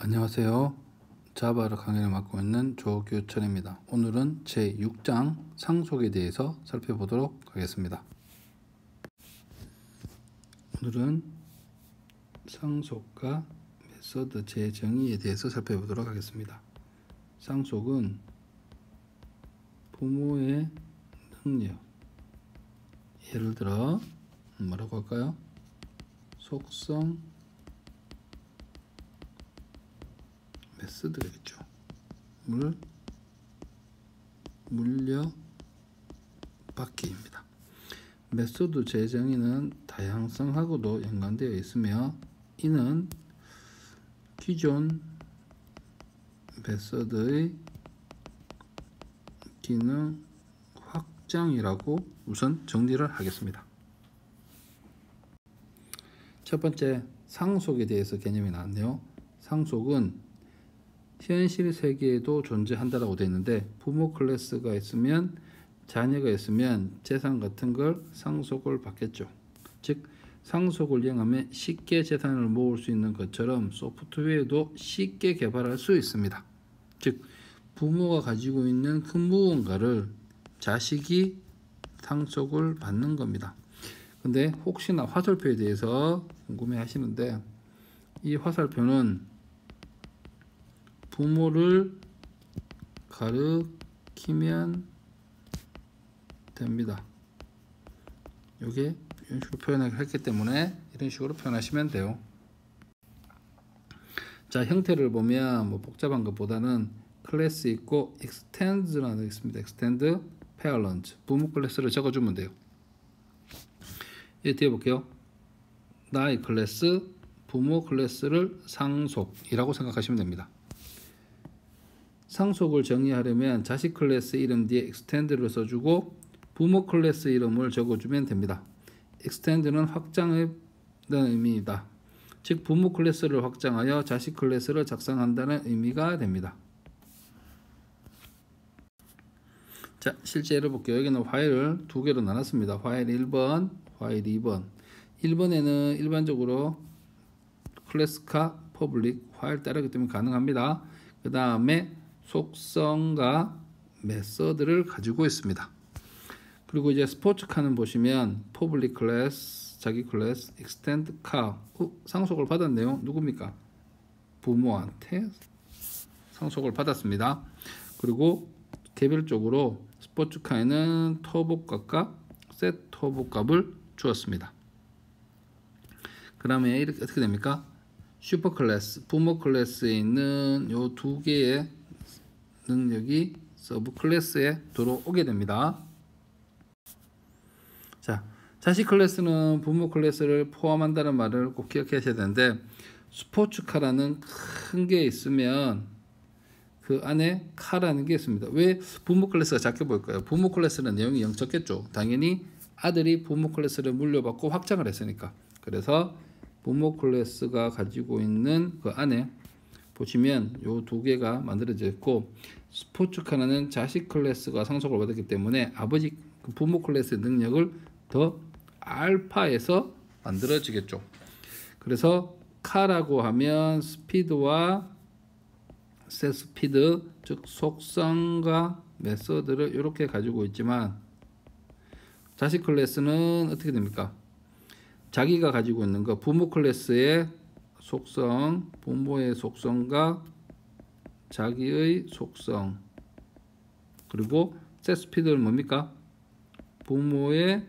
안녕하세요. 자바를 강의를 맡고 있는 조규철입니다. 오늘은 제6장 상속에 대해서 살펴보도록 하겠습니다. 오늘은 상속과 메소드 재정의에 대해서 살펴보도록 하겠습니다. 상속은 부모의 능력, 예를 들어 뭐라고 할까요? 속성 메소드겠죠. 물려받기입니다. 메소드 재정의는 다양성하고도 연관되어 있으며 이는 기존 메소드의 기능 확장이라고 우선 정리를 하겠습니다. 첫 번째, 상속에 대해서 개념이 나왔네요. 상속은 현실 세계에도 존재한다라고 되어 있는데 부모 클래스가 있으면 자녀가 있으면 재산 같은 걸 상속을 받겠죠. 즉 상속을 이용하면 쉽게 재산을 모을 수 있는 것처럼 소프트웨어도 쉽게 개발할 수 있습니다. 즉 부모가 가지고 있는 그 무언가를 자식이 상속을 받는 겁니다. 근데 혹시나 화살표에 대해서 궁금해 하시는데 이 화살표는 부모를 가리키면 됩니다. 이게 이런 식으로 표현을 했기 때문에 이런 식으로 표현하시면 돼요. 자, 형태를 보면 뭐 복잡한 것보다는 클래스 있고 extend라는 게 있습니다. extend parent 부모 클래스를 적어주면 돼요. 이 뒤에 볼게요. 나의 클래스 부모 클래스를 상속이라고 생각하시면 됩니다. 상속을 정의하려면 자식 클래스 이름 뒤에 extend를 써주고 부모 클래스 이름을 적어주면 됩니다. extend는 확장의 의미이다. 즉 부모 클래스를 확장하여 자식 클래스를 작성한다는 의미가 됩니다. 자, 실제 예를 볼게요. 여기는 화일을 두 개로 나눴습니다. 화일 1번, 화일 2번. 1번에는 일반적으로 클래스카, 퍼블릭, 화일 따르기 때문에 가능합니다. 그 다음에 속성과 메서드를 가지고 있습니다. 그리고 이제 스포츠카는 보시면 퍼블릭 클래스, 자기 클래스, extend car 상속을 받았네요. 누굽니까? 부모한테 상속을 받았습니다. 그리고 개별적으로 스포츠카에는 터보값과 셋 터보값을 주었습니다. 그 다음에 이렇게 어떻게 됩니까? 슈퍼 클래스, 부모 클래스에 있는 요 두 개의 능력이 서브 클래스에 들어오게 됩니다. 자, 자식 클래스는 부모 클래스를 포함한다는 말을 꼭 기억하셔야 되는데 스포츠카라는 큰 게 있으면 그 안에 카라는 게 있습니다. 왜 부모 클래스가 작게 보일까요? 부모 클래스는 내용이 영 적겠죠. 당연히 아들이 부모 클래스를 물려받고 확장을 했으니까. 그래서 부모 클래스가 가지고 있는 그 안에 보시면 요 두 개가 만들어져 있고 스포츠카는 자식 클래스가 상속을 받았기 때문에 아버지 부모 클래스의 능력을 더 알파에서 만들어지겠죠. 그래서 카라고 하면 스피드와 셋 스피드 즉 속성과 메서드를 이렇게 가지고 있지만 자식 클래스는 어떻게 됩니까? 자기가 가지고 있는 거 부모 클래스의 속성, 부모의 속성과 자기의 속성 그리고 셋 스피드는 뭡니까? 부모의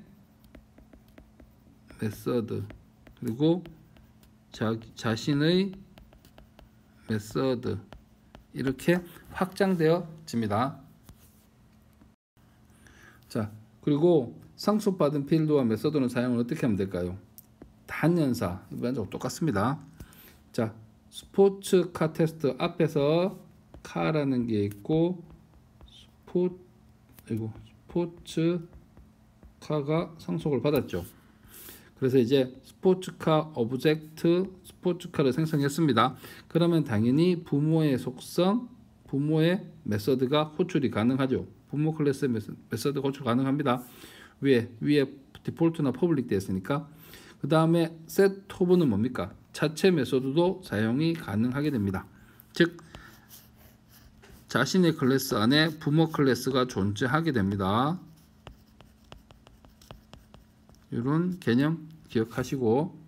메서드 그리고 자신의 메서드 이렇게 확장되어집니다. 자, 그리고 상속받은 필드와 메서드는 사용을 어떻게 하면 될까요? 단연사 일반적으로 똑같습니다. 자, 스포츠카 테스트 앞에서 카라는 게 있고 스포츠카가 상속을 받았죠. 그래서 이제 스포츠카 오브젝트 스포츠카를 생성했습니다. 그러면 당연히 부모의 속성, 부모의 메서드가 호출이 가능하죠. 부모 클래스 메서드 호출 가능합니다. 위에 디폴트나 퍼블릭 되어 있으니까. 그 다음에 셋 토브는 뭡니까? 자체 메소드도 사용이 가능하게 됩니다. 즉 자신의 클래스 안에 부모 클래스가 존재하게 됩니다. 이런 개념 기억하시고,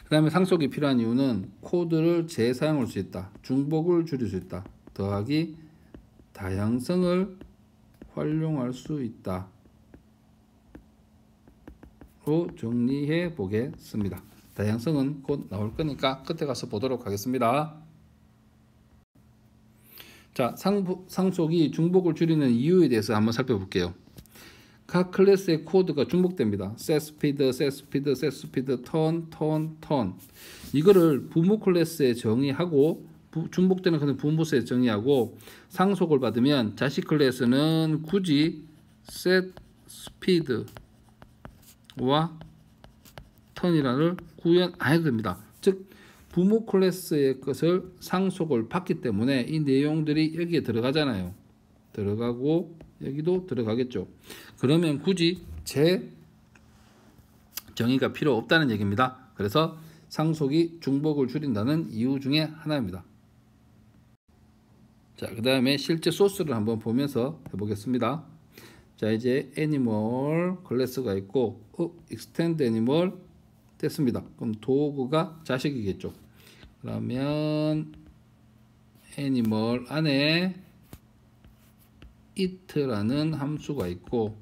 그 다음에 상속이 필요한 이유는 코드를 재사용할 수 있다, 중복을 줄일 수 있다, 더하기 다양성을 활용할 수 있다 로 정리해 보겠습니다. 다양성은 곧 나올 거니까 끝에 가서 보도록 하겠습니다. 자, 상속이 중복을 줄이는 이유에 대해서 한번 살펴볼게요. 각 클래스의 코드가 중복됩니다. setSpeed, setSpeed, setSpeed, turn. 이거를 부모 클래스에 정의하고 중복되는 것은 부모스에 정의하고, 상속을 받으면 자식 클래스는 굳이 setSpeed와 turn이라는 구현 안 해도 됩니다. 즉 부모 클래스의 것을 상속을 받기 때문에 이 내용들이 여기에 들어가잖아요. 들어가고 여기도 들어가겠죠. 그러면 굳이 재 정의가 필요 없다는 얘기입니다. 그래서 상속이 중복을 줄인다는 이유 중에 하나입니다. 자, 그 다음에 실제 소스를 한번 보면서 해보겠습니다. 자, 이제 애니멀 클래스가 있고 extend 애니멀 됐습니다. 그럼 도구가 자식이겠죠. 그러면 애니멀 안에 it라는 함수가 있고,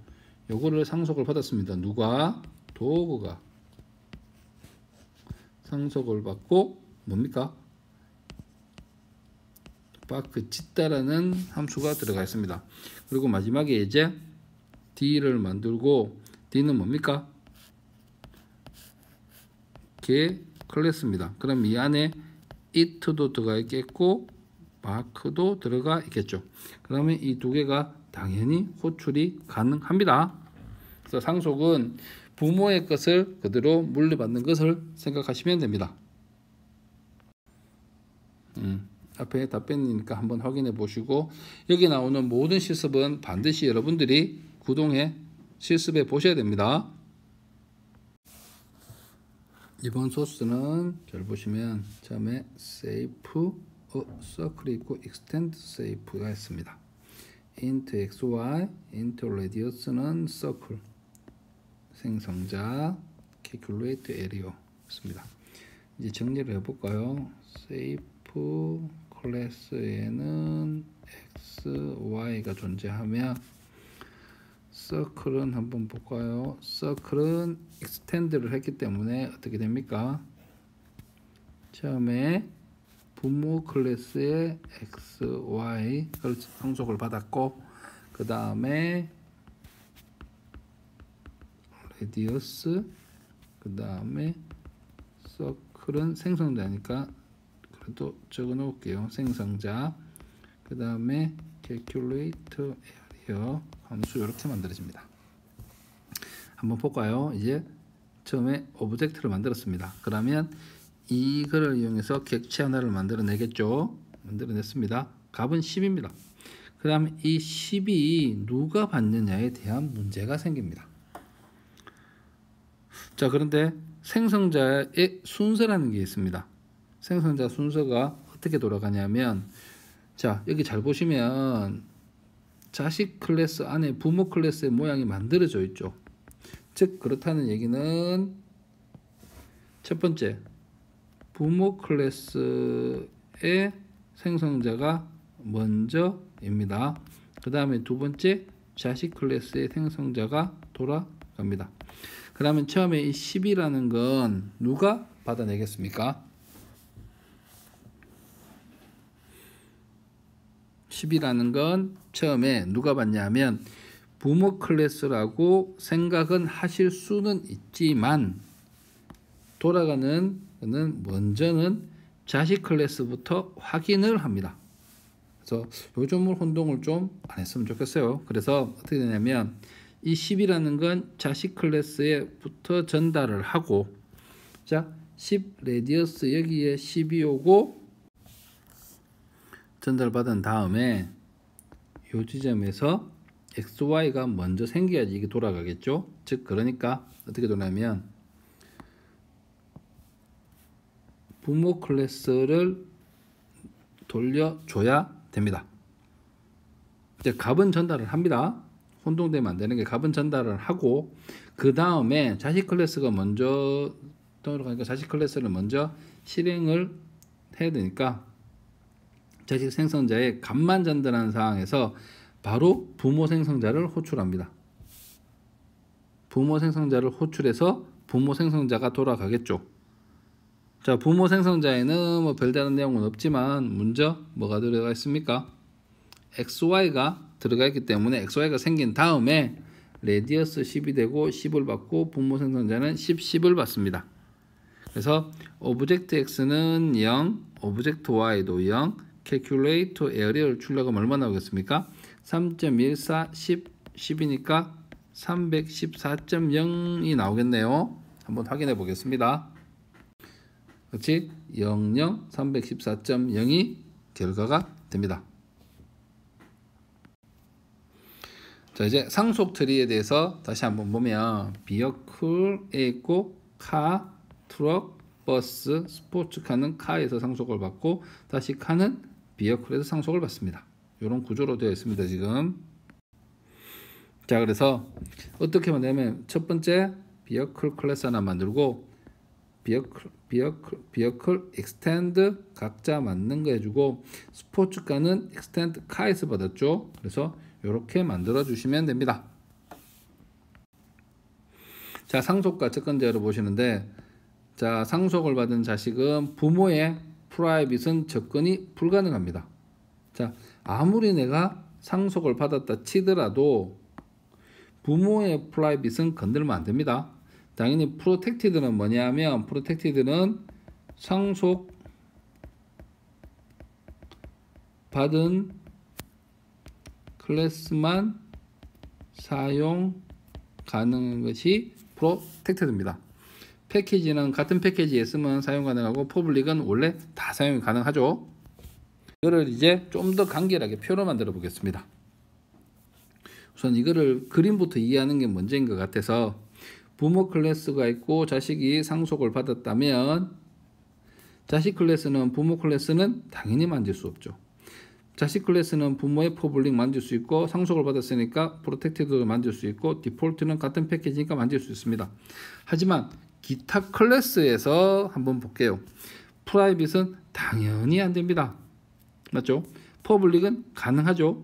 요거를 상속을 받았습니다. 누가? 도구가 상속을 받고 뭡니까? 짓다라는 함수가 들어가 있습니다. 그리고 마지막에 이제 d를 만들고, d는 뭡니까? 개 클래스입니다. 그럼 이 안에 it도 들어가 있겠고 마크도 들어가 있겠죠. 그러면 이 두 개가 당연히 호출이 가능합니다. 그래서 상속은 부모의 것을 그대로 물려받는 것을 생각하시면 됩니다. 앞에 답변이니까 한번 확인해 보시고, 여기 나오는 모든 실습은 반드시 여러분들이 구동해 실습해 보셔야 됩니다. 이번 소스는 잘 보시면 처음에 save circle 있고 extend save가 있습니다. int xy, int radius는 circle, 생성자, calculate area 있습니다. 이제 정리를 해볼까요? save 클래스에는 x, y가 존재하며, circle은 한번 볼까요? circle은 extend를 했기 때문에 어떻게 됩니까? 처음에 부모 클래스의 x, y를 상속을 받았고, 그 다음에 radius, 그 다음에 circle은 생성자니까 그래도 적어 놓을게요. 생성자, 그 다음에 calculate area 함수 이렇게 만들어집니다. 한번 볼까요? 이제 처음에 오브젝트를 만들었습니다. 그러면 이거를 이용해서 객체 하나를 만들어내겠죠. 만들어냈습니다. 값은 10입니다. 그다음에 이 10이 누가 받느냐에 대한 문제가 생깁니다. 자, 그런데 생성자의 순서라는 게 있습니다. 생성자 순서가 어떻게 돌아가냐면, 자, 여기 잘 보시면 자식 클래스 안에 부모 클래스의 모양이 만들어져 있죠. 즉 그렇다는 얘기는 첫 번째 부모 클래스의 생성자가 먼저입니다. 그 다음에 두 번째 자식 클래스의 생성자가 돌아갑니다. 그러면 처음에 이 10이라는 건 누가 받아내겠습니까? 10이라는 건 처음에 누가 받냐면 부모 클래스라고 생각은 하실 수는 있지만, 돌아가는 것은 먼저는 자식 클래스부터 확인을 합니다. 그래서 요점을 혼동을 좀 안 했으면 좋겠어요. 그래서 어떻게 되냐면 이 10이라는 건 자식 클래스에부터 전달을 하고, 자, 10 레디어스 여기에 10이 오고 전달받은 다음에 이 지점에서 XY가 먼저 생겨야지 이게 돌아가겠죠. 즉 그러니까 어떻게 되냐면 부모 클래스를 돌려줘야 됩니다. 이제 값은 전달을 합니다. 혼동되면 안 되는 게 값은 전달을 하고 그 다음에 자식 클래스가 먼저 들어가니까 자식 클래스를 먼저 실행을 해야 되니까 자식 생성자의 값만 전달하는 상황에서 바로 부모 생성자를 호출합니다. 부모 생성자를 호출해서 부모 생성자가 돌아가겠죠. 자, 부모 생성자에는 뭐 별다른 내용은 없지만 먼저 뭐가 들어가 있습니까? XY가 들어가 있기 때문에 XY가 생긴 다음에 레디어스 10이 되고 10을 받고 부모 생성자는 10을 받습니다. 그래서 오브젝트 X는 0, 오브젝트 Y도 0, calculate area를 출력하면 얼마 나오겠습니까? 3.14, 10이니까 314.0이 나오겠네요. 한번 확인해 보겠습니다. 그렇지? 00, 314.0이 결과가 됩니다. 자, 이제 상속 트리에 대해서 다시 한번 보면 비어클에 있고 카, 트럭, 버스, 스포츠카는 카에서 상속을 받고 다시 카는 비어클에서 상속을 받습니다. 이런 구조로 되어 있습니다. 지금. 자, 그래서 어떻게 만들냐면 첫 번째 비어클 클래스 하나 만들고 비어클 extend 각자 맞는 거 해주고 스포츠카는 extend 카에서 받았죠. 그래서 이렇게 만들어 주시면 됩니다. 자, 상속과 접근제로 보시는데 자, 상속을 받은 자식은 부모의 프라이빗은 접근이 불가능합니다. 자, 아무리 내가 상속을 받았다 치더라도 부모의 프라이빗은 건들면 안 됩니다. 당연히 프로텍티드는 뭐냐면 프로텍티드는 상속 받은 클래스만 사용 가능한 것이 프로텍티드입니다. 패키지는 같은 패키지에 쓰면 사용 가능하고 퍼블릭은 원래 다 사용이 가능하죠. 이거를 이제 좀 더 간결하게 표로 만들어 보겠습니다. 우선 이거를 그림부터 이해하는 게 문제인 것 같아서 부모 클래스가 있고 자식이 상속을 받았다면 자식 클래스는 부모 클래스는 당연히 만질 수 없죠. 자식 클래스는 부모의 퍼블릭 만질 수 있고 상속을 받았으니까 프로텍티드도 만질 수 있고 디폴트는 같은 패키지니까 만질 수 있습니다. 하지만 기타 클래스에서 한번 볼게요. 프라이빗은 당연히 안 됩니다. 맞죠? 퍼블릭은 가능하죠.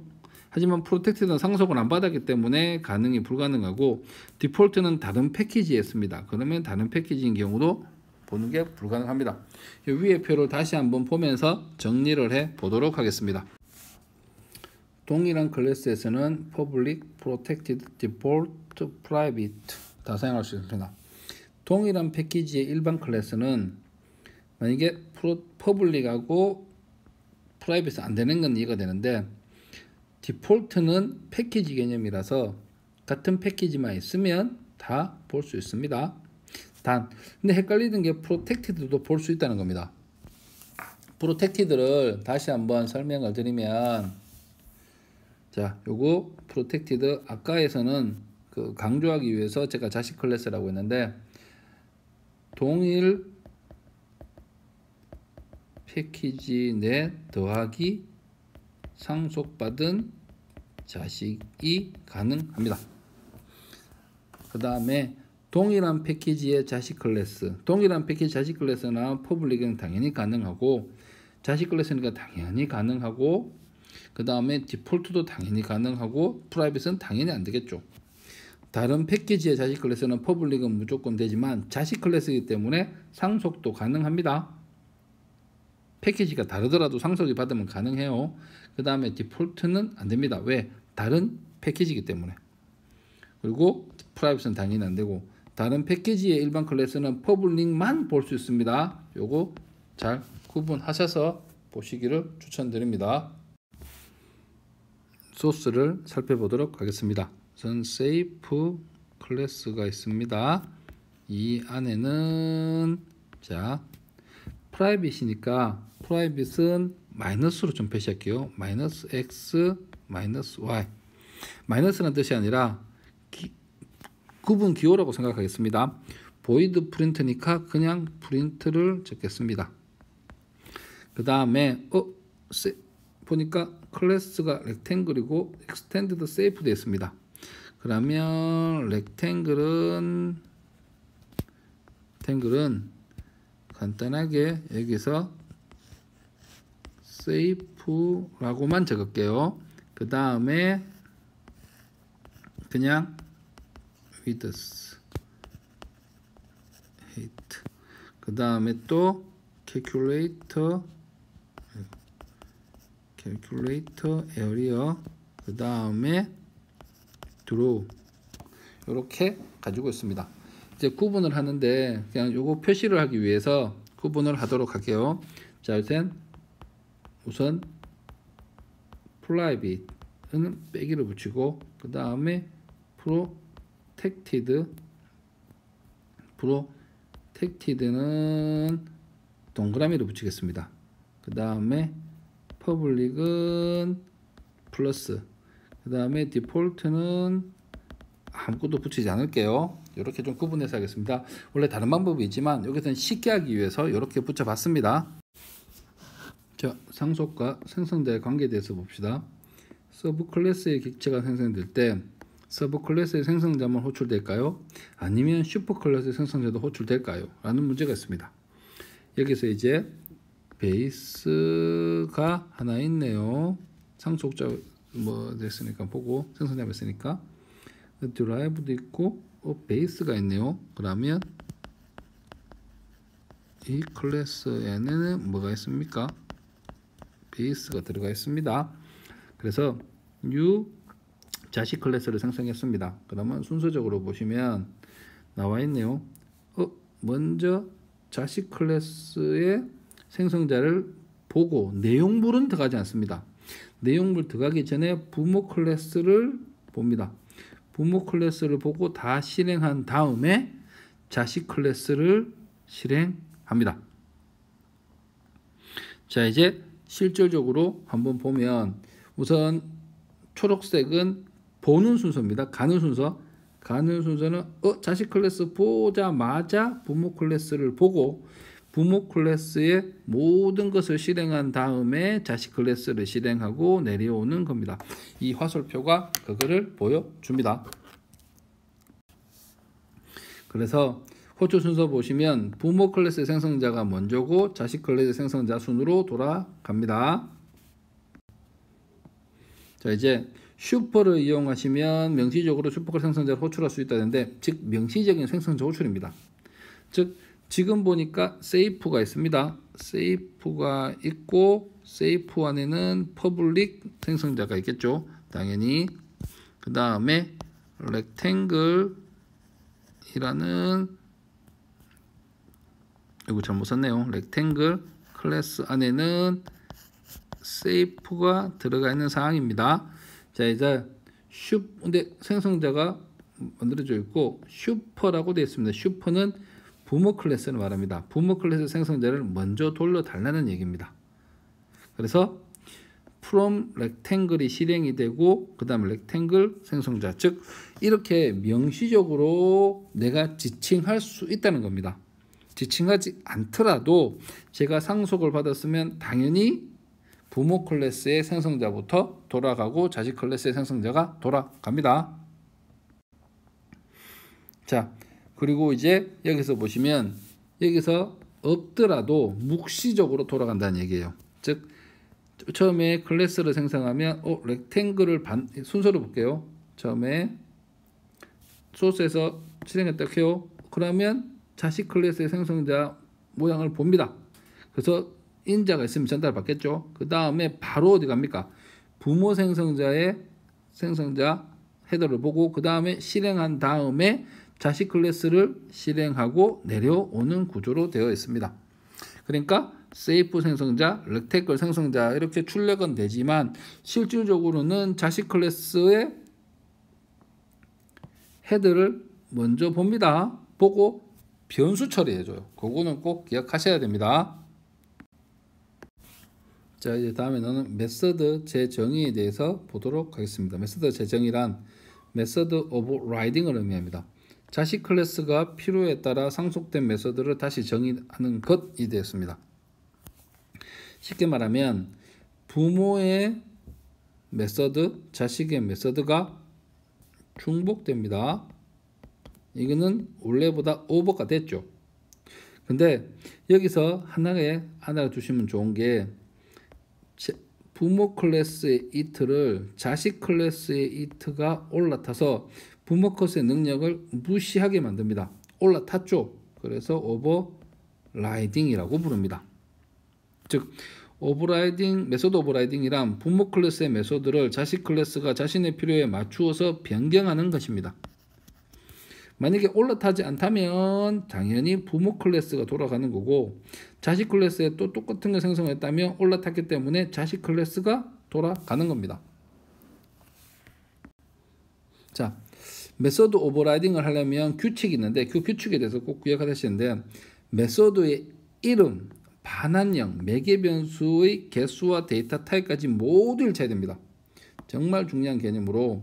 하지만 프로텍티드는 상속을 안 받았기 때문에 가능이 불가능하고 디폴트는 다른 패키지에 씁니다. 그러면 다른 패키지인 경우도 보는 게 불가능합니다. 위의 표를 다시 한번 보면서 정리를 해 보도록 하겠습니다. 동일한 클래스에서는 Public, Protected, Default, Private 다 사용할 수 있습니다. 동일한 패키지의 일반 클래스는 만약에 Public하고 Private이 안 되는 건 이해가 되는데 디폴트는 패키지 개념이라서 같은 패키지만 있으면 다 볼 수 있습니다. 근데 헷갈리는 게 프로텍티드도 볼 수 있다는 겁니다. 프로텍티드를 다시 한번 설명을 드리면 자, 요거 프로텍티드 아까에서는 그 강조하기 위해서 제가 자식 클래스라고 했는데 동일 패키지 내 더하기 상속받은 자식이 가능합니다. 그 다음에 동일한 패키지의 자식 클래스, 동일한 패키지 자식 클래스나 퍼블릭은 당연히 가능하고 자식 클래스니까 당연히 가능하고 그 다음에 디폴트도 당연히 가능하고 프라이빗은 당연히 안 되겠죠. 다른 패키지의 자식 클래스는 퍼블릭은 무조건 되지만 자식 클래스이기 때문에 상속도 가능합니다. 패키지가 다르더라도 상속이 받으면 가능해요. 그 다음에 디폴트는 안 됩니다. 왜? 다른 패키지이기 때문에. 그리고 프라이빗은 당연히 안 되고 다른 패키지의 일반 클래스는 퍼블릭만 볼 수 있습니다. 요거 잘 구분하셔서 보시기를 추천드립니다. 소스를 살펴보도록 하겠습니다. 우선 세이프 클래스가 있습니다. 이 안에는 자 프라이빗이니까 프라이빗은 마이너스로 좀 표시할게요. 마이너스 x 마이너스 y. 마이너스라는 뜻이 아니라 구분 기호라고 생각하겠습니다. 보이드 프린트니까 그냥 프린트를 적겠습니다. 그 다음에 보니까 클래스가 렉탱글이고 extended safe 되어 있습니다. 그러면 렉탱글은 간단하게 여기서 safe라고만 적을게요. 그 다음에 그냥 width height 그 다음에 또 calculator area 그 다음에 draw 이렇게 가지고 있습니다. 이제 구분을 하는데 그냥 요거 표시를 하기 위해서 구분을 하도록 할게요. 자, 우선 private는 빼기를 붙이고 그 다음에 protected는 동그라미를 붙이겠습니다. 그 다음에 public은 플러스 그 다음에 default는 아무것도 붙이지 않을게요. 이렇게 좀 구분해서 하겠습니다. 원래 다른 방법이 있지만 여기서는 쉽게 하기 위해서 이렇게 붙여봤습니다. 자, 상속과 생성자의 관계에 대해서 봅시다. 서브 클래스의 객체가 생성될 때 서브 클래스의 생성자만 호출될까요? 아니면 슈퍼 클래스의 생성자도 호출될까요? 라는 문제가 있습니다. 여기서 이제 베이스가 하나 있네요. 상속자 뭐 됐으니까 보고 생성자가 있으니까 드라이브도 있고 베이스가 있네요. 그러면 이 클래스에는 뭐가 있습니까? 베이스가 들어가 있습니다. 그래서 new 자식 클래스를 생성했습니다. 그러면 순서적으로 보시면 나와 있네요. 먼저 자식 클래스의 생성자를 보고 내용물은 들어가지 않습니다. 내용물 들어가기 전에 부모 클래스를 봅니다. 부모 클래스를 보고 다 실행한 다음에 자식 클래스를 실행합니다. 자, 이제 실질적으로 한번 보면 우선 초록색은 보는 순서입니다. 가는 순서. 가는 순서는 자식 클래스 보자마자 부모 클래스를 보고 부모 클래스의 모든 것을 실행한 다음에 자식 클래스를 실행하고 내려오는 겁니다. 이 화살표가 그거를 보여줍니다. 그래서 호출 순서 보시면 부모 클래스 생성자가 먼저고 자식 클래스 생성자 순으로 돌아갑니다. 자, 이제 슈퍼를 이용하시면 명시적으로 슈퍼 클래스 생성자를 호출할 수 있다는데, 즉 명시적인 생성자 호출입니다. 즉 지금 보니까 safe가 있습니다. safe가 있고 safe 안에는 public 생성자가 있겠죠. 당연히. 그 다음에 rectangle이라는 이거 잘못 썼네요. rectangle 클래스 안에는 safe가 들어가 있는 상황입니다. 자, 이제 근데 생성자가 만들어져 있고 슈퍼라고 되어 있습니다. 슈퍼는 부모 클래스를 말합니다. 부모 클래스 생성자를 먼저 돌려달라는 얘기입니다. 그래서 from rectangle이 실행이 되고 그 다음에 rectangle 생성자, 즉 이렇게 명시적으로 내가 지칭할 수 있다는 겁니다. 지칭하지 않더라도 제가 상속을 받았으면 당연히 부모 클래스의 생성자부터 돌아가고 자식 클래스의 생성자가 돌아갑니다. 자, 그리고 이제 여기서 보시면 여기서 없더라도 묵시적으로 돌아간다는 얘기예요. 즉 처음에 클래스를 생성하면 렉탱글을 순서로 볼게요. 처음에 소스에서 실행했다 해요. 그러면 자식 클래스의 생성자 모양을 봅니다. 그래서 인자가 있으면 전달 받겠죠. 그 다음에 바로 어디 갑니까? 부모 생성자의 생성자 헤더를 보고 그 다음에 실행한 다음에 자식 클래스를 실행하고 내려오는 구조로 되어 있습니다. 그러니까 세이프 생성자, 렉테클 생성자 이렇게 출력은 되지만 실질적으로는 자식 클래스의 헤더를 먼저 봅니다. 보고 변수 처리해줘요. 그거는 꼭 기억하셔야 됩니다. 자, 이제 다음에는 메서드 재정의에 대해서 보도록 하겠습니다. 메서드 재정의란 메서드 오버라이딩을 의미합니다. 자식 클래스가 필요에 따라 상속된 메서드를 다시 정의하는 것이 되었습니다. 쉽게 말하면 부모의 메서드, 자식의 메서드가 중복됩니다. 이거는 원래보다 오버가 됐죠. 근데 여기서 하나에 알아두시면 좋은 게 부모 클래스의 it를 자식 클래스의 it가 올라타서 부모 클래스의 능력을 무시하게 만듭니다. 올라탔죠. 그래서 오버라이딩이라고 부릅니다. 즉 오버라이딩, 메소드 오버라이딩이란 부모 클래스의 메소드를 자식 클래스가 자신의 필요에 맞추어서 변경하는 것입니다. 만약에 올라타지 않다면 당연히 부모 클래스가 돌아가는 거고, 자식 클래스에 또 똑같은 걸 생성했다면 올라탔기 때문에 자식 클래스가 돌아가는 겁니다. 자, 메소드 오버라이딩을 하려면 규칙이 있는데 그 규칙에 대해서 꼭 기억하시는데, 메소드의 이름, 반환형, 매개 변수의 개수와 데이터 타입까지 모두 일치해야 됩니다. 정말 중요한 개념으로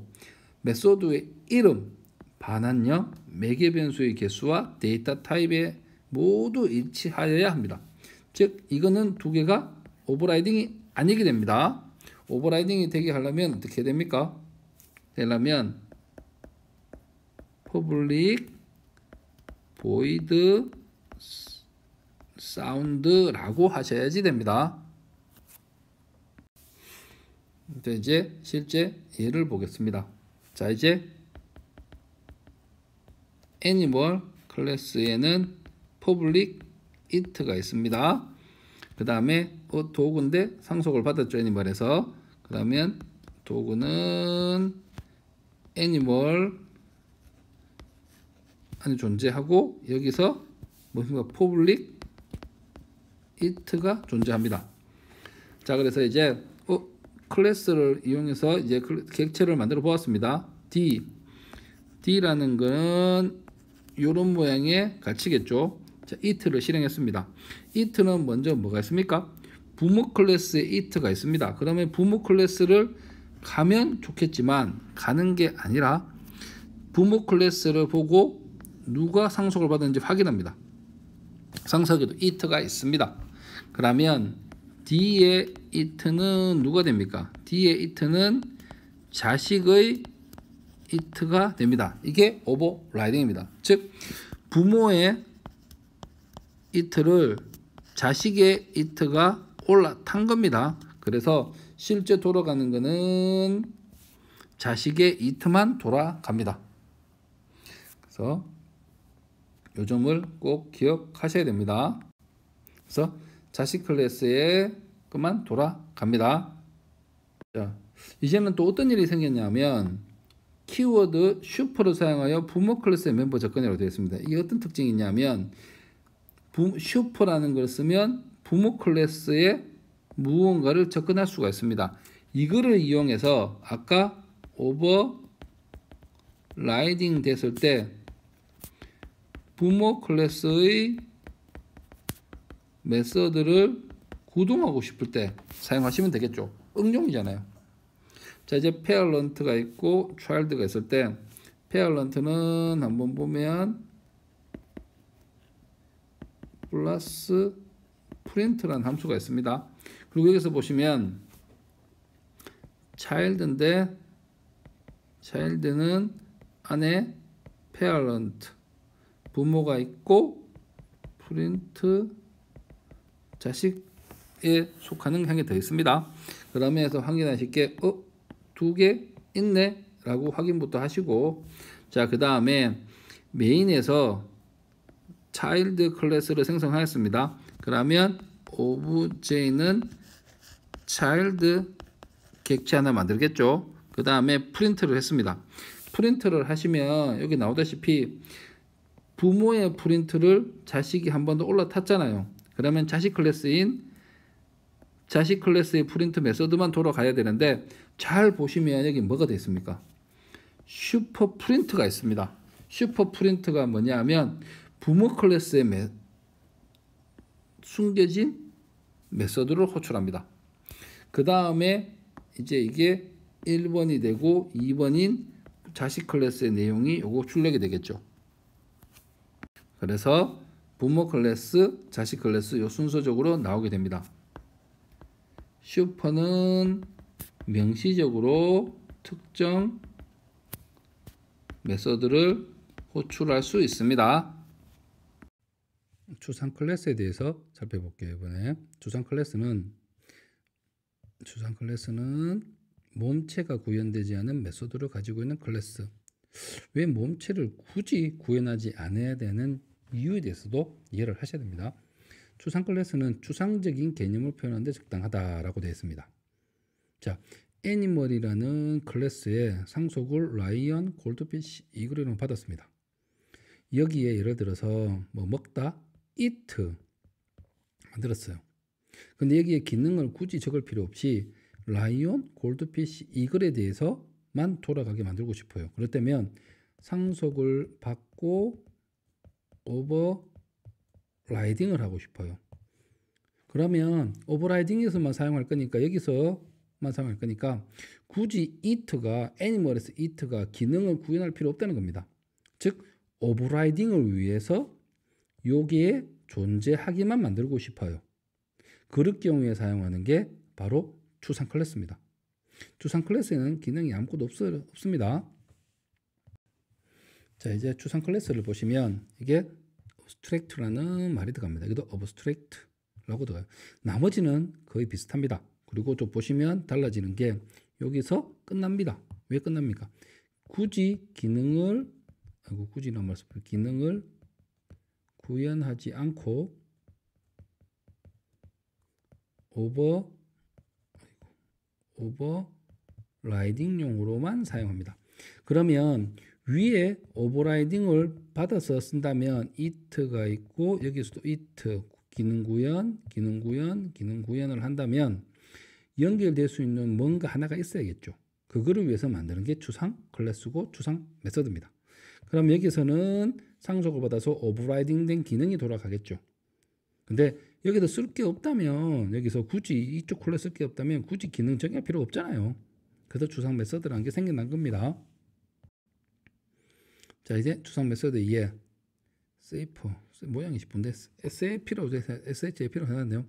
메소드의 이름, 반환형, 매개 변수의 개수와 데이터 타입에 모두 일치하여야 합니다. 즉 이거는 두 개가 오버라이딩이 아니게 됩니다. 오버라이딩이 되게 하려면 어떻게 됩니까? 되려면 public void sound라고 하셔야지 됩니다. 이제 실제 예를 보겠습니다. 자, 이제 애니멀 클래스에는 public it가 있습니다. 그 다음에 도구인데 상속을 받았죠, 애니멀에서. 그러면 도구는 애니멀 안에 존재하고 여기서 무슨 public it가 존재합니다. 자, 그래서 이제 클래스를 이용해서 이제 객체를 만들어 보았습니다. D라는 거는 이런 모양의 가치겠죠. 자, it를 실행했습니다. it는 먼저 뭐가 있습니까? 부모 클래스에 it가 있습니다. 그러면 부모 클래스를 가면 좋겠지만 가는 게 아니라 부모 클래스를 보고 누가 상속을 받았는지 확인합니다. 상속에도 it가 있습니다. 그러면 D의 it는 누가 됩니까? D의 it는 자식의 it가 됩니다. 이게 오버라이딩입니다. 즉 부모의 it를 자식의 it가 올라탄 겁니다. 그래서 실제 돌아가는 거는 자식의 it만 돌아갑니다. 그래서 이 점을 꼭 기억하셔야 됩니다. 그래서 자식 클래스에 그만 돌아갑니다. 자, 이제는 또 어떤 일이 생겼냐면 키워드 슈퍼를 사용하여 부모 클래스의 멤버 접근이라고 되어 있습니다. 이게 어떤 특징이 있냐면 슈퍼라는 걸 쓰면 부모 클래스에 무언가를 접근할 수가 있습니다. 이거를 이용해서 아까 오버라이딩 됐을 때 부모 클래스의 메서드를 구동하고 싶을 때 사용하시면 되겠죠. 응용이잖아요. 자, 이제 parent가 있고 child가 있을 때 parent는 한번 보면 플러스 print라는 함수가 있습니다. 그리고 여기서 보시면 child인데 child는 안에 parent 부모가 있고 print 자식에 속하는 한 개 더 있습니다. 그러면서 확인하실 게 두 개 있네 라고 확인부터 하시고, 자, 그 다음에 메인에서 차일드 클래스를 생성하였습니다. 그러면 obj는 차일드 객체 하나 만들겠죠. 그 다음에 프린트를 했습니다. 프린트를 하시면 여기 나오다시피 부모의 프린트를 자식이 한 번 더 올라탔잖아요. 그러면 자식 클래스의 프린트 메서드만 돌아가야 되는데, 잘 보시면 여기 뭐가 되어 있습니까? 슈퍼 프린트가 있습니다. 슈퍼 프린트가 뭐냐면 부모 클래스에 숨겨진 메서드를 호출합니다. 그 다음에 이제 이게 1번이 되고 2번인 자식 클래스의 내용이 요거 출력이 되겠죠. 그래서 부모 클래스, 자식 클래스 요 순서적으로 나오게 됩니다. 슈퍼는 명시적으로 특정 메소드를 호출할 수 있습니다. 추상 클래스에 대해서 살펴볼게요. 이번에 추상 클래스는 몸체가 구현되지 않은 메소드를 가지고 있는 클래스. 왜 몸체를 굳이 구현하지 않아야 되는 이유에 대해서도 이해를 하셔야 됩니다. 추상 클래스는 추상적인 개념을 표현하는 데 적당하다라고 되어 있습니다. 자, 애니멀이라는 클래스의 상속을 라이언, 골드피쉬, 이글을 받았습니다. 여기에 예를 들어서 뭐 먹다, eat 만들었어요. 근데 여기에 기능을 굳이 적을 필요 없이 라이온, 골드피쉬, 이글에 대해서만 돌아가게 만들고 싶어요. 그렇다면 상속을 받고 오버라이딩을 하고 싶어요. 그러면 오버라이딩에서만 사용할 거니까 여기서만 사용할 거니까 굳이 eat가 애니멀에서 eat가 기능을 구현할 필요 없다는 겁니다. 즉 오버라이딩을 위해서 여기에 존재하기만 만들고 싶어요. 그럴 경우에 사용하는 게 바로 추상 클래스입니다. 추상 클래스에는 기능이 아무것도 없습니다. 자, 이제 추상 클래스를 보시면 이게 abstract라는 말이 들어갑니다. 이것도 abstract라고 들어가요. 나머지는 거의 비슷합니다. 그리고 좀 보시면 달라지는 게 여기서 끝납니다. 왜 끝납니까? 굳이 기능을 구현하지 않고 오버라이딩용으로만 사용합니다. 그러면 위에 오버라이딩을 받아서 쓴다면 it가 있고 여기서도 it 기능 구현을 한다면 연결될 수 있는 뭔가 하나가 있어야겠죠. 그거를 위해서 만드는 게 추상 클래스고 추상 메서드입니다. 그럼 여기서는 상속을 받아서 오버라이딩 된 기능이 돌아가겠죠. 근데 여기서 쓸 게 없다면 여기서 굳이 이쪽 클래스 쓸 게 없다면 굳이 기능 정의할 필요 없잖아요. 그래서 추상 메서드라는 게 생겨난 겁니다. 자, 이제 추상 메서드 2에 세이프 모양이 이쁜데 SAP라고 SHAP라고 해놨네요.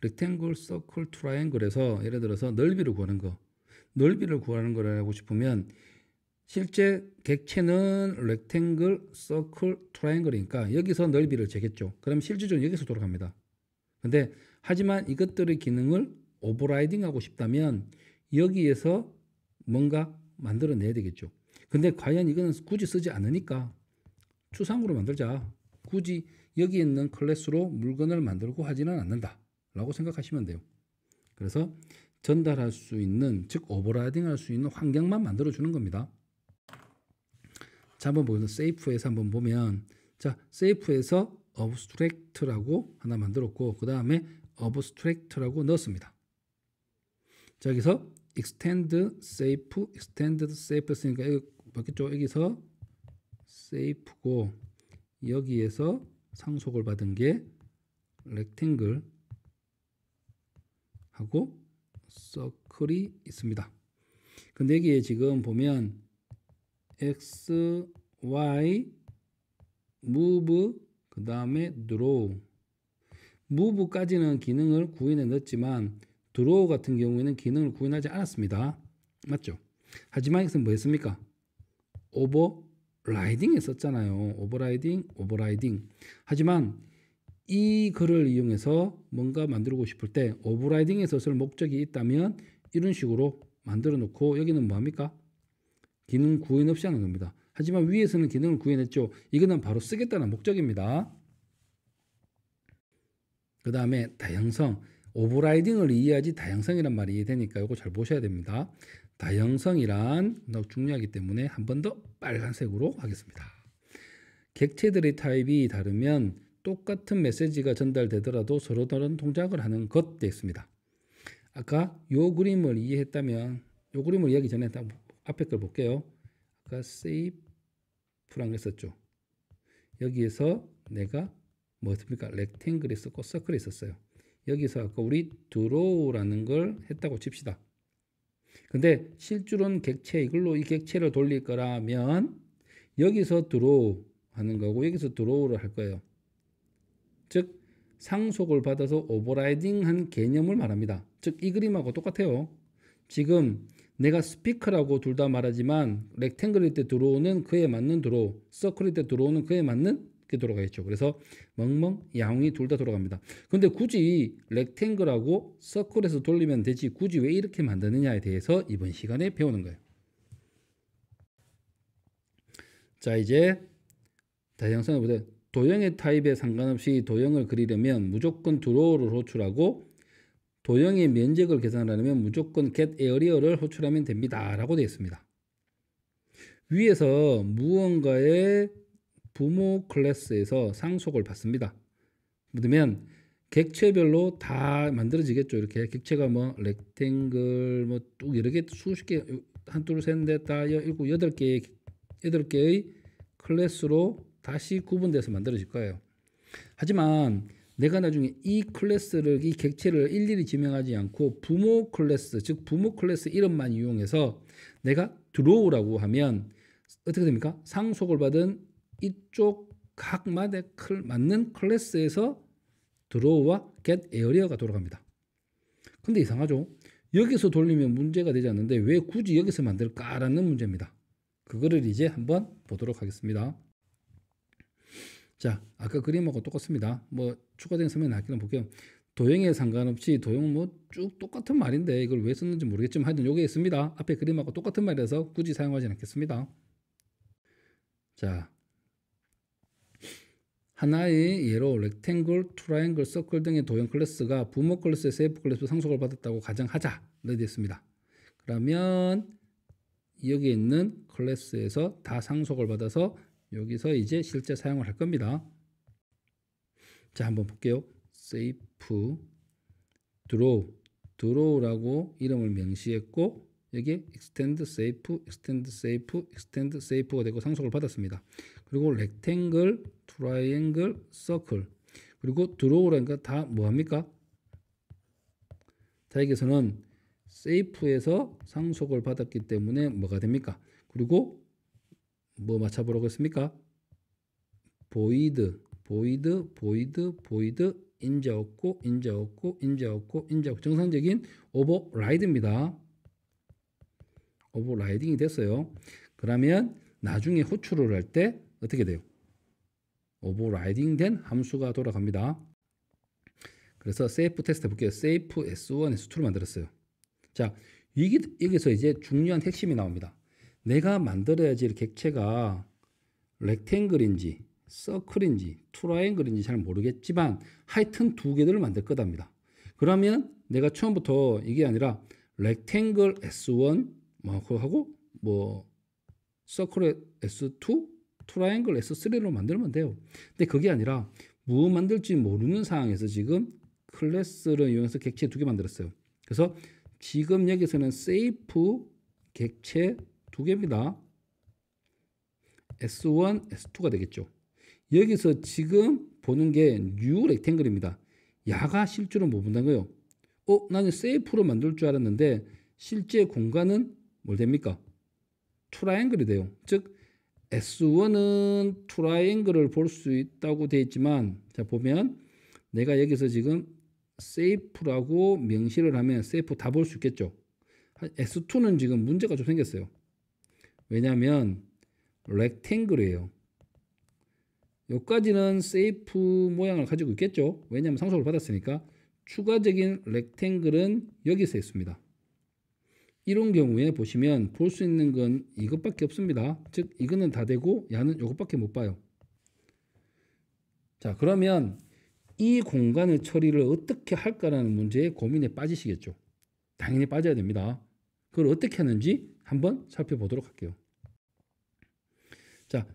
rectangle, circle, triangle에서 예를 들어서 넓이를 구하는 거를 하고 싶으면 실제 객체는 rectangle, circle, triangle이니까 여기서 넓이를 재겠죠. 그럼 실질적으로 여기서 돌아갑니다. 근데 하지만 이것들의 기능을 오버라이딩 하고 싶다면 여기에서 뭔가 만들어내야 되겠죠. 근데 과연 이거는 굳이 쓰지 않으니까 추상으로 만들자. 굳이 여기 있는 클래스로 물건을 만들고 하지는 않는다 라고 생각하시면 돼요. 그래서 전달할 수 있는, 즉 오버라이딩 할 수 있는 환경만 만들어 주는 겁니다. 자, 한번 보면 세이프에서 한번 보면, 자, 세이프에서 abstract라고 하나 만들었고 그 다음에 abstract라고 넣었습니다. 자, 여기서 extended safe 쓰니까 여기 바뀌었죠. 여기서 safe고 여기에서 상속을 받은 게 rectangle 하고 circle이 있습니다. 근데 여기에 지금 보면 x, y, move, 그 다음에 draw. move까지는 기능을 구현해 넣었지만 draw 같은 경우에는 기능을 구현하지 않았습니다. 맞죠? 하지만 이것은 뭐 했습니까? 오버라이딩에 썼잖아요. 오버라이딩. 하지만 이 글을 이용해서 뭔가 만들고 싶을 때 오버라이딩에서 쓸 목적이 있다면 이런 식으로 만들어 놓고 여기는 뭐합니까? 기능 구현 없이 하는 겁니다. 하지만 위에서는 기능을 구현했죠. 이거는 바로 쓰겠다는 목적입니다. 그 다음에 다양성. 오버라이딩을 이해하지 다양성이란 말이 이해되니까 이거 잘 보셔야 됩니다. 다양성이란 너무 중요하기 때문에 한 번 더 빨간색으로 하겠습니다. 객체들의 타입이 다르면 똑같은 메시지가 전달되더라도 서로 다른 동작을 하는 것 되어 있습니다. 아까 요 그림을 이해했다면 요 그림을 이해하기 전에 앞에 걸 볼게요. 아까 safe라고 했었죠. 여기에서 내가 뭐 했습니까? rectangle이 있었고 circle이 있었어요. 여기서 아까 우리 draw라는 걸 했다고 칩시다. 근데 실줄은 객체, 이걸로 이 객체를 돌릴 거라면 여기서 draw 하는 거고 여기서 draw를 할 거예요. 즉 상속을 받아서 오버라이딩한 개념을 말합니다. 즉 이 그림하고 똑같아요. 지금 내가 스피커라고 둘 다 말하지만 렉탱글일 때 들어오는 그에 맞는 도로, 서클일 때 들어오는 그에 맞는 게 돌아가겠죠. 그래서 멍멍, 야옹이 둘 다 돌아갑니다. 근데 굳이 렉탱글하고 서클에서 돌리면 되지 굳이 왜 이렇게 만드느냐에 대해서 이번 시간에 배우는 거예요. 자, 이제 다양성을 보세요. 도형의 타입에 상관없이 도형을 그리려면 무조건 드로우를 호출하고 도형의 면적을 계산하려면 무조건 get area를 호출하면 됩니다. 라고 되어 있습니다. 위에서 무언가의 부모 클래스에서 상속을 받습니다. 그러면 객체별로 다 만들어지겠죠. 이렇게 객체가 뭐 렉탱글 뭐 뚝 여러 개 수십 개 한 둘 셋 넷 다 일곱 여덟 개의 클래스로 다시 구분돼서 만들어질 거예요. 하지만 내가 나중에 이 클래스를 이 객체를 일일이 지명하지 않고 부모 클래스 즉 부모 클래스 이름만 이용해서 내가 드로우라고 하면 어떻게 됩니까? 상속을 받은 이쪽 각마다 맞는 클래스에서 드로우와 get area가 돌아갑니다. 근데 이상하죠? 여기서 돌리면 문제가 되지 않는데 왜 굳이 여기서 만들까라는 문제입니다. 그거를 이제 한번 보도록 하겠습니다. 자, 아까 그림하고 똑같습니다. 뭐 추가된 설명 나기는 볼게요. 도형에 상관없이 도형 뭐 쭉 똑같은 말인데 이걸 왜 썼는지 모르겠지만 하여튼 요게 있습니다. 앞에 그림하고 똑같은 말이라서 굳이 사용하지 않겠습니다. 자, 하나의 예로 렉탱글, 트라이앵글, 서클 등의 도형 클래스가 부모 클래스의 세이프 클래스로 상속을 받았다고 가정하자. 네, 됐습니다. 그러면 여기에 있는 클래스에서 다 상속을 받아서 여기서 이제 실제 사용을 할 겁니다. 자, 한번 볼게요. 세이프 드로우라고 이름을 명시했고 여기에 extend safe가 되고 상속을 받았습니다. 그리고 rectangle, triangle, circle 그리고 드로우라는 거 다 뭐합니까? 자, 여기서는 safe에서 상속을 받았기 때문에 뭐가 됩니까? 그리고 뭐 맞춰보라고 했습니까? void 인자 없고 정상적인 override입니다. 오버라이딩이 됐어요. 그러면 나중에 호출을 할 때 어떻게 돼요? 오버라이딩 된 함수가 돌아갑니다. 그래서 세이프 테스트 해볼게요. 세이프 S1, S2를 만들었어요. 자, 여기서 이제 중요한 핵심이 나옵니다. 내가 만들어야지 객체가 렉탱글인지 서클인지 트라이앵글인지 잘 모르겠지만 하여튼 두 개들을 만들 거답니다. 그러면 내가 처음부터 이게 아니라 렉탱글 S1 하고 뭐 서클 S2, 트라이앵글 S3로 만들면 돼요. 근데 그게 아니라 무엇 만들지 모르는 상황에서 지금 클래스를 이용해서 객체 두 개 만들었어요. 그래서 지금 여기서는 세이프 객체 두 개입니다. S1, S2가 되겠죠. 여기서 지금 보는 게 new 렉탱글입니다. 야가 실제로 뭐 본다는 거예요? 나는 세이프로 만들 줄 알았는데 실제 공간은 뭘 됩니까? 트라이앵글이 돼요. 즉 S1은 트라이앵글을 볼 수 있다고 되어 있지만 자 보면 내가 여기서 지금 세이프라고 명시를 하면 세이프 다 볼 수 있겠죠. S2는 지금 문제가 좀 생겼어요. 왜냐하면 렉탱글이에요. 여기까지는 세이프 모양을 가지고 있겠죠. 왜냐하면 상속을 받았으니까. 추가적인 렉탱글은 여기서 있습니다. 이런 경우에 보시면 볼 수 있는 건 이것밖에 없습니다. 즉 이거는 다 되고 야는 이것밖에 못 봐요. 자, 그러면 이 공간의 처리를 어떻게 할까라는 문제에 고민에 빠지시겠죠. 당연히 빠져야 됩니다. 그걸 어떻게 하는지 한번 살펴보도록 할게요. 자,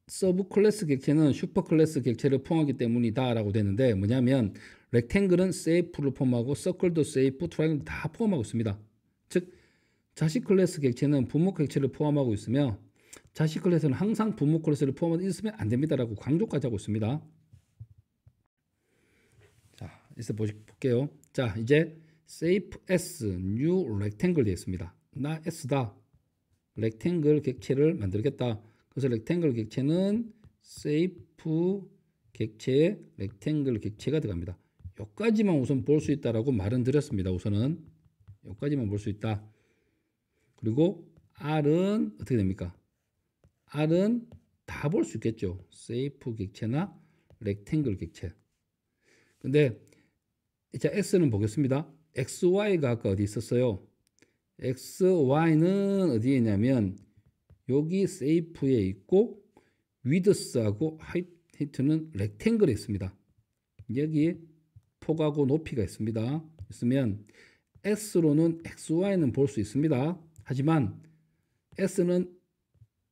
서브 클래스 객체는 슈퍼 클래스 객체를 포함하기 때문이다 라고 되는데 뭐냐면 렉탱글은 세이프를 포함하고 서클도 세이프, 트라이앵글도 다 포함하고 있습니다. 즉 자식 클래스 객체는 부모 객체를 포함하고 있으며 자식 클래스는 항상 부모 클래스를 포함하고 있으면 안 됩니다라고 강조까지 하고 있습니다. 자, 이제 볼게요. 자, 이제 safe s new rectangle 되어 있습니다. 나 s다. 렉탱글 객체를 만들겠다. 그래서 렉탱글 객체는 safe 객체에 렉탱글 객체가 들어갑니다. 여기까지만 우선 볼 수 있다라고 말은 드렸습니다. 우선은 여기까지만 볼 수 있다. 그리고 R은 어떻게 됩니까? R은 다 볼 수 있겠죠. 세이프 객체나 렉탱글 객체. 근데 자, X는 보겠습니다. XY가 아까 어디 있었어요? XY는 어디에 있냐면 여기 세이프에 있고 위드스하고 하이트는 렉탱글에 있습니다. 여기에 폭하고 높이가 있으면 S로는 XY는 볼 수 있습니다. 하지만 S는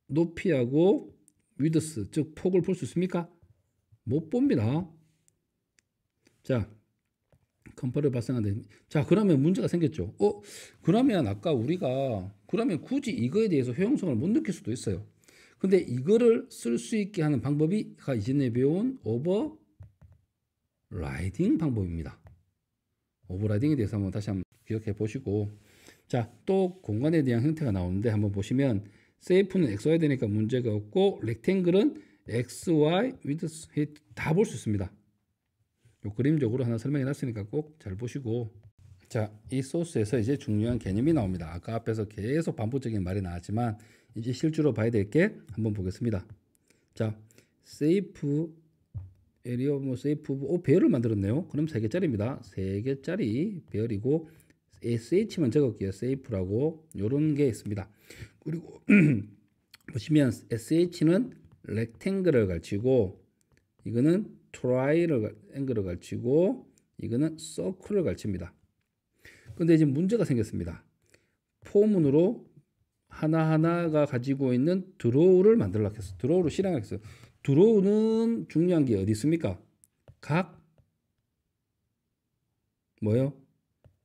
높이하고 위드스, 즉 폭을 볼 수 있습니까? 못 봅니다. 자, 컴퍼를 발생하는데, 자, 그러면 문제가 생겼죠. 그러면 아까 우리가 그러면 굳이 이거에 대해서 효용성을 못 느낄 수도 있어요. 근데 이거를 쓸 수 있게 하는 방법이 이전에 배운 오버라이딩 방법입니다. 오버라이딩에 대해서 한번 다시 한번 기억해 보시고, 자, 또 공간에 대한 형태가 나오는데 한번 보시면 세이프는 XY 되니까 문제가 없고 렉탱글은 XY, 위드스, 헤이트 다 볼 수 있습니다. 요 그림적으로 하나 설명해 놨으니까 꼭 잘 보시고, 자, 이 소스에서 이제 중요한 개념이 나옵니다. 아까 앞에서 계속 반복적인 말이 나왔지만 이제 실제로 봐야 될 게 한번 보겠습니다. 자, 세이프 에리어 세이프 배열을 만들었네요. 그럼 3개짜리입니다. 3개짜리 배열이고 SH만 적을게요. 세이프라고 요런 게 있습니다. 그리고 보시면 SH는 렉탱글을 가르치고 이거는 트라이앵글을 가르치고 이거는 서클을 가르칩니다. 근데 이제 문제가 생겼습니다. 포문으로 하나하나가 가지고 있는 드로우를 만들려고 했어. 드로우를 실행하려고 했어요. 드로우는 중요한 게 어디 있습니까? 뭐요?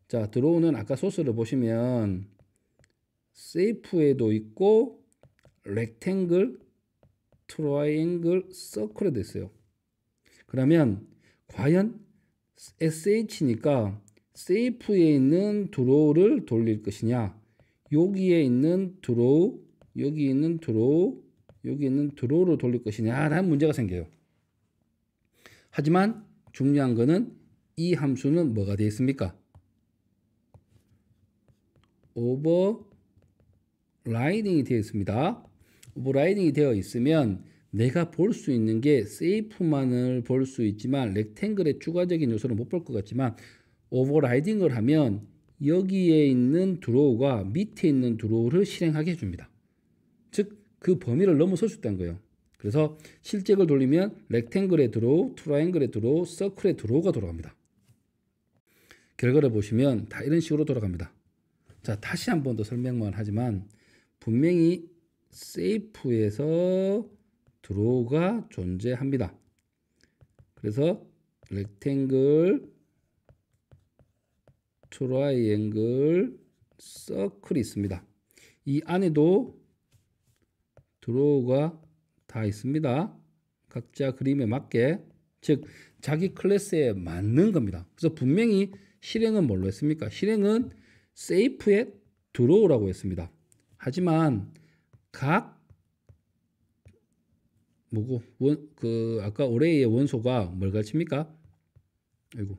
자, 드로우는 아까 소스를 보시면 세이프에도 있고 렉탱글, 트라이앵글, 서클에도 있어요. 그러면 과연 SH니까 세이프에 있는 드로우를 돌릴 것이냐, 여기에 있는 드로우, 여기 있는 드로우, 여기 있는 드로우를 돌릴 것이냐라는 문제가 생겨요. 하지만 중요한 거는 이 함수는 뭐가 되어 있습니까? 오버라이딩이 되어 있습니다. 오버라이딩이 되어 있으면 내가 볼 수 있는 게 세이프만을 볼 수 있지만 렉탱글의 추가적인 요소를 못 볼 것 같지만 오버라이딩을 하면 여기에 있는 드로우가 밑에 있는 드로우를 실행하게 해줍니다. 즉 그 범위를 넘어설 수 있다는 거예요. 그래서 실제를 돌리면 렉탱글의 드로우, 트라이앵글의 드로우, 서클의 드로우가 돌아갑니다. 결과를 보시면 다 이런 식으로 돌아갑니다. 자, 다시 한 번 더 설명만 하지만 분명히 세이프에서 드로우가 존재합니다. 그래서 렉탱글, 트라이앵글, 서클이 있습니다. 이 안에도 드로우가 다 있습니다. 각자 그림에 맞게, 즉 자기 클래스에 맞는 겁니다. 그래서 분명히 실행은 뭘로 했습니까? 실행은 세이프에 드로우라고 했습니다. 하지만 각 아까 어레이의 원소가 뭘 가르칩니까? 아이고.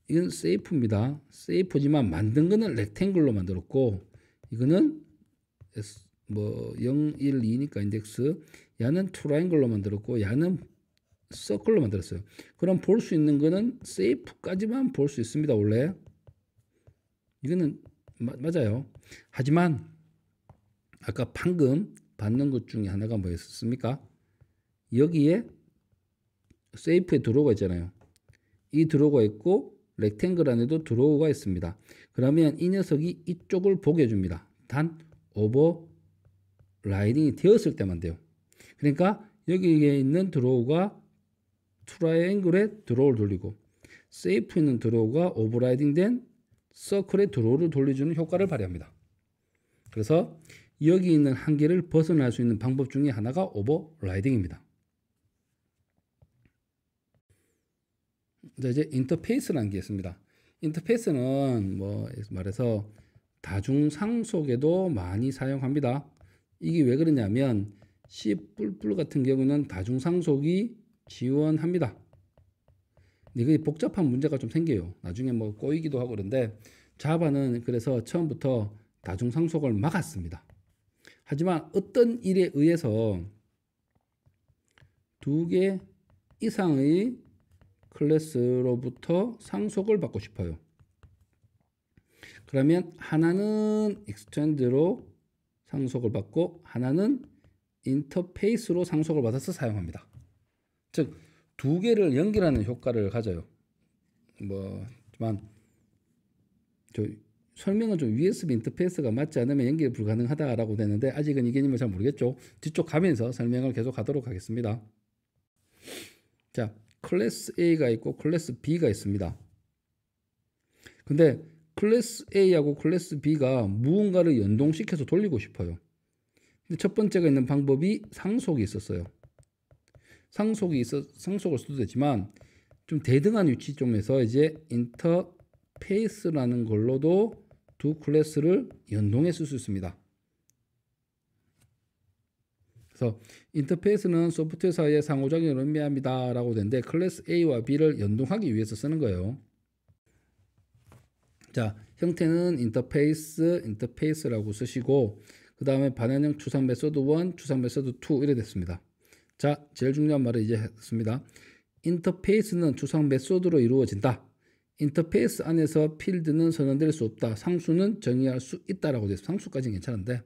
이건 세이프입니다. 세이프지만 만든 거는 렉탱글로 만들었고 이거는 0, 1, 2니까 인덱스 야는 트라이앵글로 만들었고 야는 서클로 만들었어요. 그럼 볼 수 있는 거는 세이프까지만 볼 수 있습니다. 원래 이거는 맞아요. 하지만 아까 방금 받는 것 중에 하나가 뭐였습니까? 여기에 세이프에 드로우가 있잖아요. 이 드로우가 있고 렉탱글 안에도 드로우가 있습니다. 그러면 이 녀석이 이쪽을 보게 해줍니다. 단 오버라이딩이 되었을 때만 돼요. 그러니까 여기에 있는 드로우가 트라이앵글에 드로우를 돌리고 세이프에 있는 드로우가 오버라이딩 된 서클에 드로우를 돌려주는 효과를 발휘합니다. 그래서 여기 있는 한계를 벗어날 수 있는 방법 중에 하나가 오버라이딩입니다. 자, 이제 인터페이스라는 게 있습니다. 인터페이스는 말해서 다중상속에도 많이 사용합니다. 이게 왜 그러냐면 C++ 같은 경우는 다중상속이 지원합니다. 이게 복잡한 문제가 좀 생겨요. 나중에 뭐 꼬이기도 하고 그런데 자바는 그래서 처음부터 다중상속을 막았습니다. 하지만 어떤 일에 의해서 2개 이상의 클래스로부터 상속을 받고 싶어요. 그러면 하나는 extend로 상속을 받고 하나는 인터페이스로 상속을 받아서 사용합니다. 즉, 2개를 연결하는 효과를 가져요. 저 설명은 좀 USB 인터페이스가 맞지 않으면 연결이 불가능하다라고 되는데 아직은 이 개념을 잘 모르겠죠. 뒤쪽 가면서 설명을 계속 하도록 하겠습니다. 자, 클래스 A가 있고 클래스 B가 있습니다. 근데 클래스 A하고 클래스 B가 무언가를 연동시켜서 돌리고 싶어요. 근데 첫 번째가 있는 방법이 상속이 있었어요. 상속을 써도 되지만 좀 대등한 위치점에서 이제 인터페이스라는 걸로도 2 클래스를 연동해 쓸 수 있습니다. 그래서 인터페이스는 소프트웨어 사이의 상호작용을 의미합니다 라고 되는데 클래스 A와 B를 연동하기 위해서 쓰는 거예요. 자, 형태는 인터페이스라고 쓰시고 그 다음에 반환형 추상 메소드 1, 추상 메소드 2 이래 됐습니다. 자, 제일 중요한 말을 이제 했습니다. 인터페이스는 추상 메소드로 이루어진다. 인터페이스 안에서 필드는 선언될 수 없다. 상수는 정의할 수 있다라고 돼서 상수까지는 괜찮은데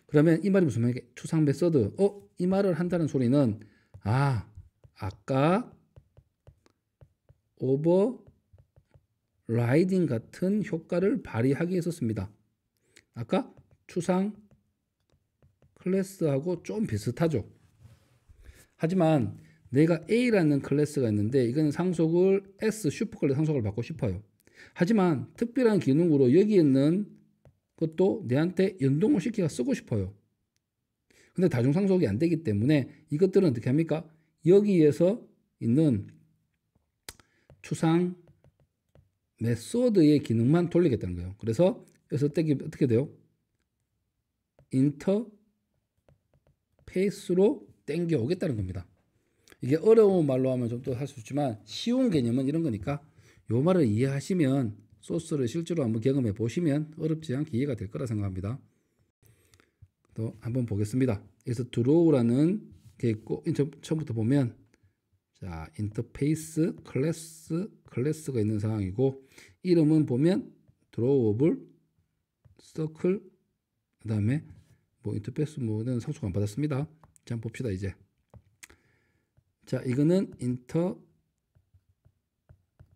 그러면 이 말이 무슨 말이야? 추상 메소드. 이 말을 한다는 소리는 아까 오버라이딩 같은 효과를 발휘하기 위해서 씁니다. 아까 추상 클래스하고 좀 비슷하죠. 하지만 내가 A라는 클래스가 있는데 이건 상속을 S 슈퍼클래스 상속을 받고 싶어요. 하지만 특별한 기능으로 여기 있는 것도 내한테 연동을 시켜서 쓰고 싶어요. 근데 다중상속이 안 되기 때문에 이것들은 어떻게 합니까? 여기에서 있는 추상 메소드의 기능만 돌리겠다는 거예요. 그래서 여기서 어떻게 돼요? 인터페이스로 땡겨 오겠다는 겁니다. 이게 어려운 말로 하면 좀 또 할 수 있지만 쉬운 개념은 이런 거니까 요 말을 이해하시면 소스를 실제로 한번 경험해 보시면 어렵지 않게 이해가 될 거라 생각합니다. 또 한번 보겠습니다. 여기서 draw라는 게 있고 처음부터 보면 자, 인터페이스 클래스가 있는 상황이고 이름은 보면 drawable circle 그 다음에 뭐 인터페이스 뭐는 상속 안 받았습니다. 자, 한번 봅시다 이제. 자, 이거는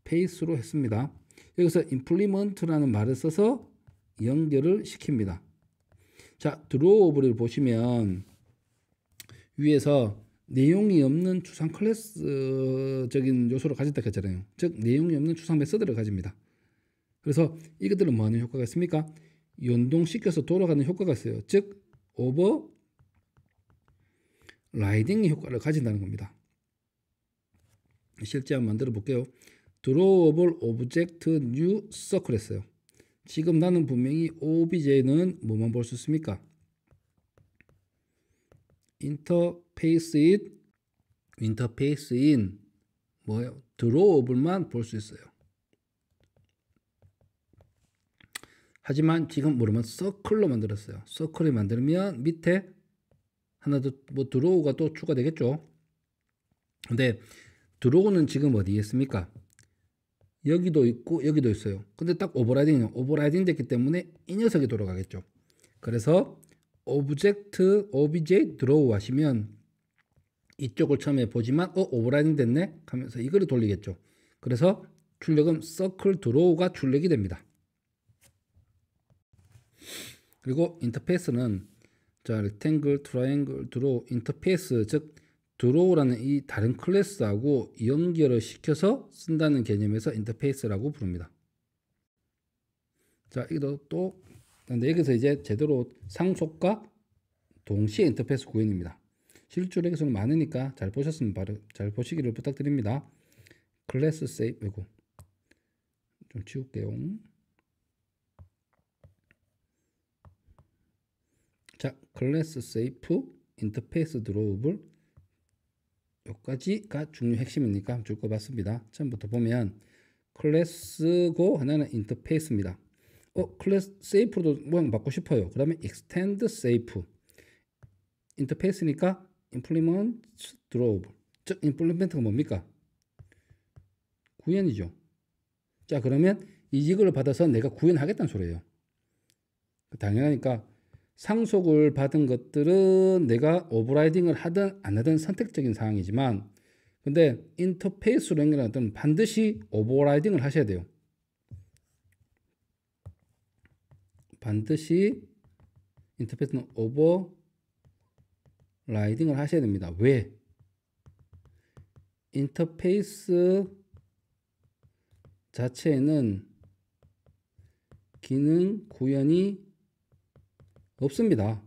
인터페이스로 했습니다. 여기서 implement라는 말을 써서 연결을 시킵니다. 자, drawable을 보시면 위에서 내용이 없는 추상 클래스적인 요소를 가졌다 했잖아요. 즉 내용이 없는 추상 메소드를 가집니다. 그래서 이것들은 뭐하는 효과가 있습니까? 연동시켜서 돌아가는 효과가 있어요. 즉 오버라이딩 효과를 가진다는 겁니다. 실제 한번 만들어 볼게요. drawable object new circle 했어요. 지금 나는 분명히 obj는 뭐만 볼 수 있습니까? 인터페이스 in 뭐예요? drawable만 볼 수 있어요. 하지만 지금 모르면 서클로 만들었어요. 서클을 만들면 밑에 하나 더 뭐 draw가 또 추가되겠죠. 근데 draw는 지금 어디에 있습니까? 여기도 있고 여기도 있어요. 근데 딱 오버라이딩 됐기 때문에 이 녀석이 돌아가겠죠. 그래서 obj draw 하시면 이쪽을 처음에 보지만 오버라이딩 됐네 하면서 이거를 돌리겠죠. 그래서 출력은 circle draw가 출력이 됩니다. 그리고 인터페이스는 자, rectangle, triangle, draw, 인터페이스 즉 draw라는 이 다른 클래스하고 연결을 시켜서 쓴다는 개념에서 인터페이스라고 부릅니다. 자, 이것도 또 여기서 이제 제대로 상속과 동시에 인터페이스 구현입니다. 실제로 여기서는 많으니까 잘 보시기를 부탁드립니다. 클래스 세이프 이거 좀 지울게요. 자, 클래스 세이프 인터페이스 드로우블 여기까지가 중요 핵심이니까 줄 거 봤습니다. 처음부터 보면 클래스고 하나는 인터페이스입니다. 클래스 세이프로도 모양 바꾸고 싶어요. 그러면 extend safe 인터페이스니까 implement drawable. 즉 implement가 뭡니까? 구현이죠. 자, 그러면 이직을 받아서 내가 구현하겠다는 소리예요. 당연하니까 상속을 받은 것들은 내가 오버라이딩을 하든 안 하든 선택적인 사항이지만, 근데 인터페이스로 연결하는 것은 반드시 오버라이딩을 하셔야 돼요. 반드시 인터페이스는 오버라이딩을 하셔야 됩니다. 왜? 인터페이스 자체에는 기능 구현이 없습니다.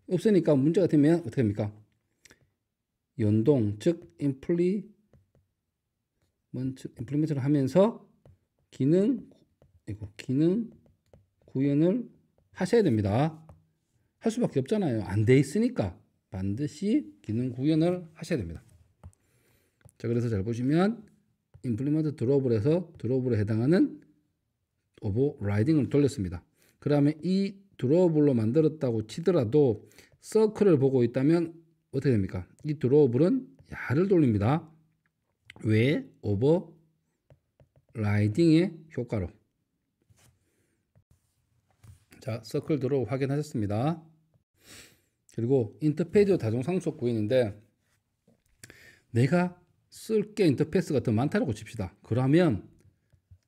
없으니까 문제가 되면 어떻게 합니까? 연동, 즉 임플리먼트를 하면서 기능 구현을 하셔야 됩니다. 할 수밖에 없잖아요. 안 돼 있으니까 반드시 기능 구현을 하셔야 됩니다. 자, 그래서 잘 보시면 임플리먼트 드로우블에서 드로우블에 해당하는 오버라이딩을 돌렸습니다. 그러면 이 드로우블로 만들었다고 치더라도 서클을 보고 있다면 어떻게 됩니까? 이 드로우블은 야를 돌립니다. 왜? 오버라이딩의 효과로. 자, 서클 드로우 확인하셨습니다. 그리고 인터페이스 다중 상속 구현인데 내가 쓸 게 인터페이스가 더 많다고 칩시다. 그러면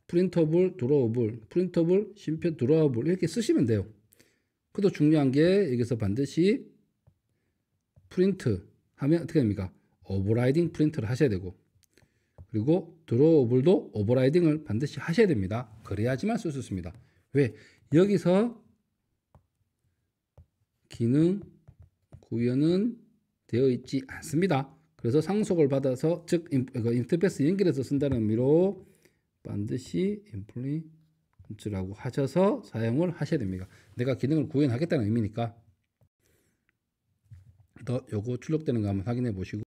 프린터블, 드로우블, 프린터블, 심표 드로우블 이렇게 쓰시면 돼요. 그것도 중요한 게 여기서 반드시 프린트 하면 어떻게 됩니까? 오버라이딩 프린트를 하셔야 되고, 그리고 드로우블도 오버라이딩을 반드시 하셔야 됩니다. 그래야지만 쓸 수 있습니다. 왜? 여기서 기능 구현은 되어 있지 않습니다. 그래서 상속을 받아서, 즉 인터페이스 연결해서 쓴다는 의미로 반드시 임플리먼트라고 하셔서 사용을 하셔야 됩니다. 내가 기능을 구현하겠다는 의미니까. 더 요거 출력되는 거 한번 확인해 보시고